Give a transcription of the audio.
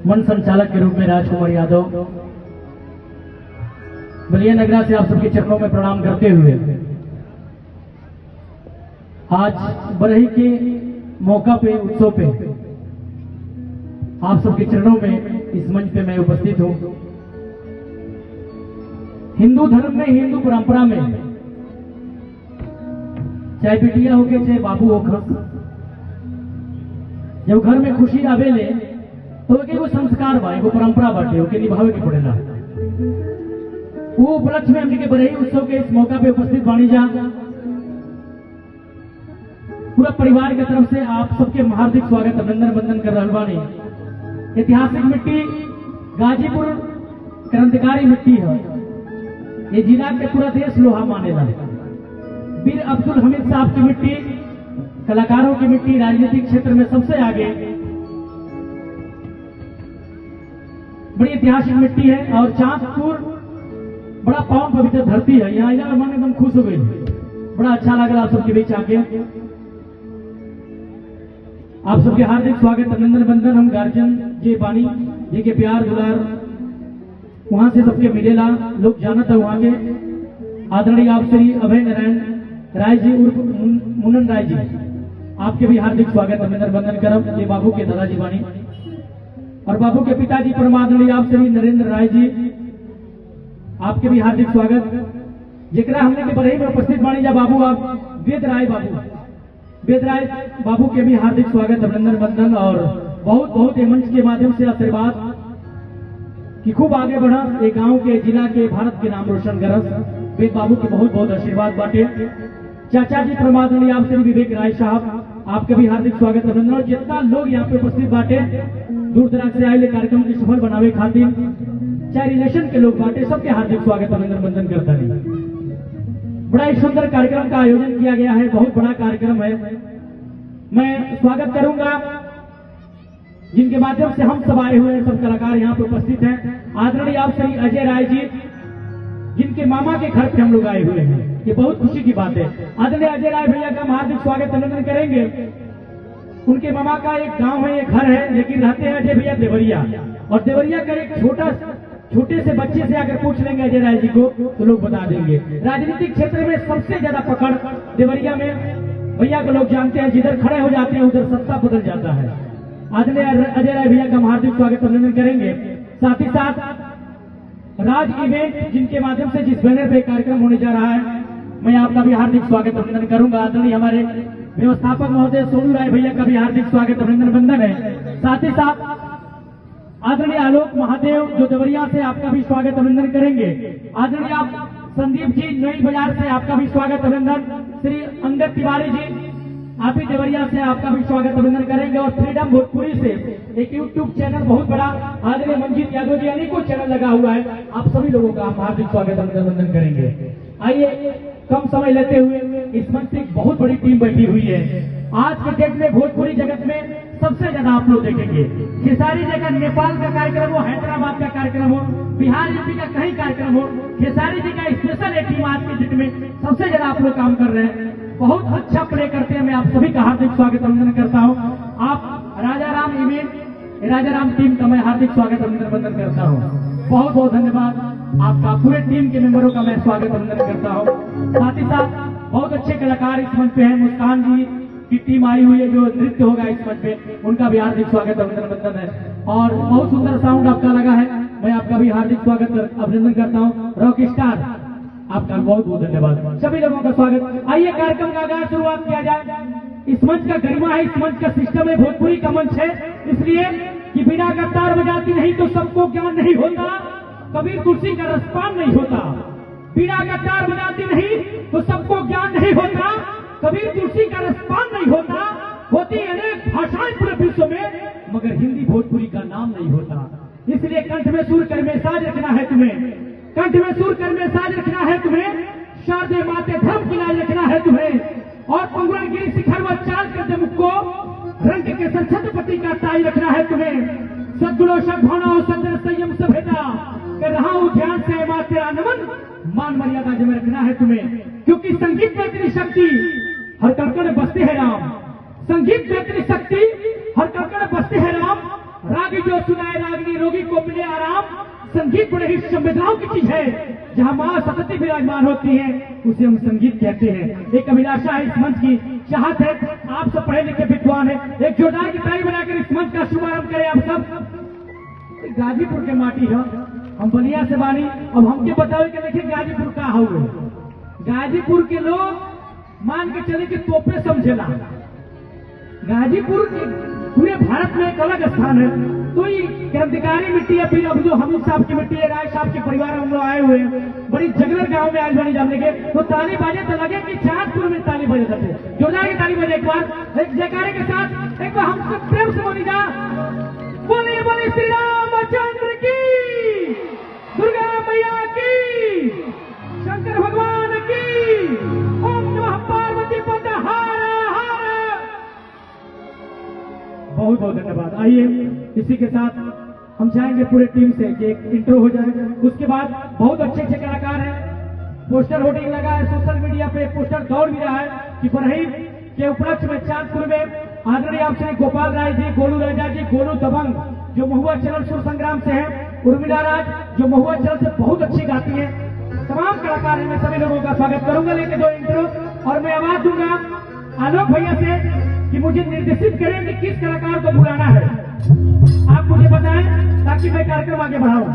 मन संचालक के रूप में राजकुमार यादव, बलिया नगरा से आप सबके चरणों में प्रणाम करते हुए आज बरही के मौका पे, उत्सव पे आप सबके चरणों में इस मंच पे मैं उपस्थित हूं। हिंदू धर्म में, हिंदू परंपरा में, चाहे बिटिया हो के चाहे बाबू हो, जब घर में खुशी आवेले तो एगो संस्कार बा, एगो परंपरा बाटे, ओके निभावे के पड़ेला। वो उपलक्ष्य में हमके बरही उत्सव के इस मौका पे उपस्थित बानी जा। पूरा परिवार की तरफ से आप सबके हार्दिक स्वागत, अभिनंदन वंदन कर रहा बानी। ऐतिहासिक मिट्टी गाजीपुर क्रांतिकारी मिट्टी है। ये जिला के पूरा देश लोहा मानेला। वीर अब्दुल हमीद साहब की मिट्टी, कलाकारों की मिट्टी, राजनीतिक क्षेत्र में सबसे आगे, बड़ी ऐतिहासिक मिट्टी है। और चांदपुर बड़ा पावन पवित्र धरती है। यहाँ आइला मन एकदम खुश हो गई, बड़ा अच्छा लगा आप सबके बीच आके। आप सबके हार्दिक स्वागत, अभिनंदन वंदन। हम गार्जियन जे बानी जी के प्यार दुलार वहां से सबके मिलेला, लोग जानत है वहां के। आदरणीय आप श्री अभय नारायण राय जी उर्फ मुनन राय जी, आपके भी हार्दिक स्वागत, अभिनंदन वंदन करब। ये बाबू के दादाजी बानी और बाबू के पिताजी परमादरणीय आप श्री नरेंद्र राय जी, आपके भी हार्दिक स्वागत। जिकरा हमने के बरही में उपस्थित बानी जा बाबू, आप वेद राय बाबू, वेद राय बाबू के भी हार्दिक स्वागत, अभिनंदन वंदन। और बहुत बहुत मंच के माध्यम से आशीर्वाद कि खूब आगे बढ़ा, एक गांव के, जिला के, भारत के नाम रोशन करस। वेद बाबू के बहुत बहुत आशीर्वाद बांटे। चाचा जी परमादरणीय आप श्री विवेक राय साहब, आपके भी हार्दिक स्वागत, अभिनंदन। और जितना लोग यहाँ पे उपस्थित बांटे, दूर दराज से आए कार्यक्रम के सफल बनावे खातिर, चाहे रिलेशन के लोग बांटे, सबके हार्दिक स्वागत, अभिनंदन वंदन करता नहीं। बड़ा ही सुंदर कार्यक्रम का आयोजन किया गया है, बहुत बड़ा कार्यक्रम है। मैं स्वागत करूंगा जिनके माध्यम से हम सब आए हुए हैं, सब कलाकार यहाँ पे उपस्थित हैं। आदरणीय आप श्री अजय राय जी, जिनके मामा के घर पे हम लोग आए हुए हैं, ये बहुत खुशी की बात है। आदरणीय अजय राय भैया का हम हार्दिक स्वागत, अभिनंदन करेंगे। उनके मामा का एक गांव है, एक घर है, लेकिन रहते हैं अजय भैया देवरिया। और देवरिया का एक छोटे से बच्चे से अगर पूछ लेंगे अजय राय जी को तो लोग बता देंगे। राजनीतिक क्षेत्र में सबसे ज्यादा पकड़ देवरिया में भैया को लोग जानते हैं, जिधर खड़े हो जाते हैं उधर सत्ता बदल जाता है। आदरणीय अजय राय भैया का हम हार्दिक स्वागत, अभिनंदन करेंगे। साथ ही साथ राज इवेंट, जिनके माध्यम से जिस बैनर पे कार्यक्रम होने जा रहा है, मैं आपका भी हार्दिक स्वागत, अभिनंदन करूंगा। आदरणीय हमारे व्यवस्थापक महोदय सोनू राय भैया का भी हार्दिक स्वागत, अभिनंदन वंदन है। साथ ही साथ आदरणीय आलोक महादेव जो देवरिया से, आपका भी स्वागत, अभिनंदन करेंगे। आदरणीय आप संदीप जी नई बाजार से, आपका भी स्वागत, अभिनंदन। श्री अंगद तिवारी जी, आप भी देवरिया से, आपका भी स्वागत, अभिनंदन करेंगे। और फ्रीडम भोजपुरी से एक यूट्यूब चैनल बहुत बड़ा, आदरणीय मंजीत यादव जी, अनेकों चैनल लगा हुआ है, आप सभी लोगों का हम हार्दिक स्वागत, अभिनंदन वंदन करेंगे। आइए कम समय लेते हुए, इस मंच पे एक बहुत बड़ी टीम बैठी हुई है। आज के डेट में भोजपुरी जगत में सबसे ज्यादा आप लोग देखेंगे, खेसारी जी का नेपाल का कार्यक्रम हो, हैदराबाद का कार्यक्रम हो, बिहार यूपी का कहीं कार्यक्रम हो, खेसारी जी का स्पेशल एक टीम आज के डेट में सबसे ज्यादा आप लोग काम कर रहे हैं। बहुत अच्छा प्ले करते हैं। मैं आप सभी का हार्दिक स्वागत, अभिनंदन करता हूँ। आप राजाराम इवेंट, राजाराम टीम का मैं हार्दिक स्वागत, अभिनंदन वंदन करता हूँ। बहुत बहुत धन्यवाद आपका, पूरे टीम के मेंबरों का मैं स्वागत, अभिनंदन करता हूँ। साथ ही साथ बहुत अच्छे कलाकार इस मंच पे हैं। मुस्कान जी की टीम आई हुई है, जो नृत्य होगा इस मंच पे, उनका भी हार्दिक स्वागत, अभिनंदन वंदन है। और बहुत सुंदर साउंड आपका लगा है, मैं आपका भी हार्दिक स्वागत, अभिनंदन करता हूँ। रॉक स्टार, आपका बहुत बहुत धन्यवाद, सभी लोगों का स्वागत। आइए कार्यक्रम का आगाज शुरुआत किया जाए। इस मंच का गरिमा है, इस मंच का सिस्टम है, भोजपुरी का मंच है, इसलिए कि बिना गफ्तार बजाती नहीं तो सबको ज्ञान नहीं होता, कबीर तुलसी का रसपान नहीं होता। बिना गफ्तार बजाती नहीं तो सबको ज्ञान नहीं होता, कबीर तुलसी का रसपान नहीं होता। होती अनेक भाषाएं पूरे विश्व में, मगर हिंदी भोजपुरी का नाम नहीं होता। इसलिए कंठ में सुर कर में साज रखना है तुम्हें, कंठ में सुर कर में साज रखना है तुम्हें, शारदे माते धर्म की लाज रखना है तुम्हें। और पंगुरन गिरी शिखर व चाल कर दे मुख को, रंग के सर छत्रपति का ताज रखना है तुम्हें। सद्गुणों सद्भावना और सज्जन संयम सभ्यता कर रहा हूं ध्यान से मां तेरा नमन, मान मर्यादा जमे रखना है तुम्हें। क्योंकि संगीत में इतनी शक्ति हर कड़कड़ बसते है राम, संगीत में इतनी शक्ति हर कड़कड़ बसते है राम। राग राग जो सुनाए रागनी रोगी को मिले आराम। संगीत बड़े ही संवेदनाओं की चीज है, जहाँ माँ सरस्वती विराजमान होती है उसे हम संगीत कहते हैं। एक अभिलाषा है इस मंच की, चाहत है आप सब पढ़े लिखे विद्वान है, एक जोरदार की ताली बनाकर इस मंच का शुभारंभ करें आप सब। गाजीपुर के माटी है, हम बलिया से बानी, अब हमके बताओ कि देखिए गाजीपुर का हुए। गाजीपुर के लोग मान के चले कि तोपे समझेला। गाजीपुर के पूरे भारत में एक अलग स्थान है। तो ये क्रांतिकारी मिट्टी है, फिर अब जो हमीद साहब की मिट्टी है, राय साहब के परिवार हम लोग आए हुए हैं, बड़ी जगलर गांव में आज बनी जाने के, तो ताली बाजे तो लगे कि चांदपुर में ताली बजे जाते। जोरदार की ताली बजे एक बार, एक जयकारे के साथ एक बार हम सब प्रेम से बोली जा, बोले बोले श्री रामचंद्र की, दुर्गा मैया की, शंकर भगवान की, ओम नमः पार्वती पद हर हर। बहुत बहुत धन्यवाद। आइए इसी के साथ हम चाहेंगे पूरे टीम से कि एक इंट्रो हो जाए, उसके बाद बहुत अच्छे अच्छे कलाकार हैं, पोस्टर होर्डिंग लगा है, सोशल मीडिया पे पोस्टर दौड़ भी रहा है कि बरही के उपलक्ष्य में चांदपुर में आदरणीय आप श्री गोपाल राय जी, गोलू राजा जी, गोलू दबंग जो महुआ चरण सुर संग्राम से है, उर्मिला राज जो महुआ चरण से बहुत अच्छी गाती है, तमाम कलाकार हैं, मैं सभी लोगों का स्वागत करूंगा। लेके दो इंट्रो और मैं आवाज दूंगा आलोक भैया से कि मुझे निर्देशित करें कि किस कलाकार को बुलाना है, आप मुझे बताएं ताकि मैं कार्यक्रम आगे बढ़ाऊं।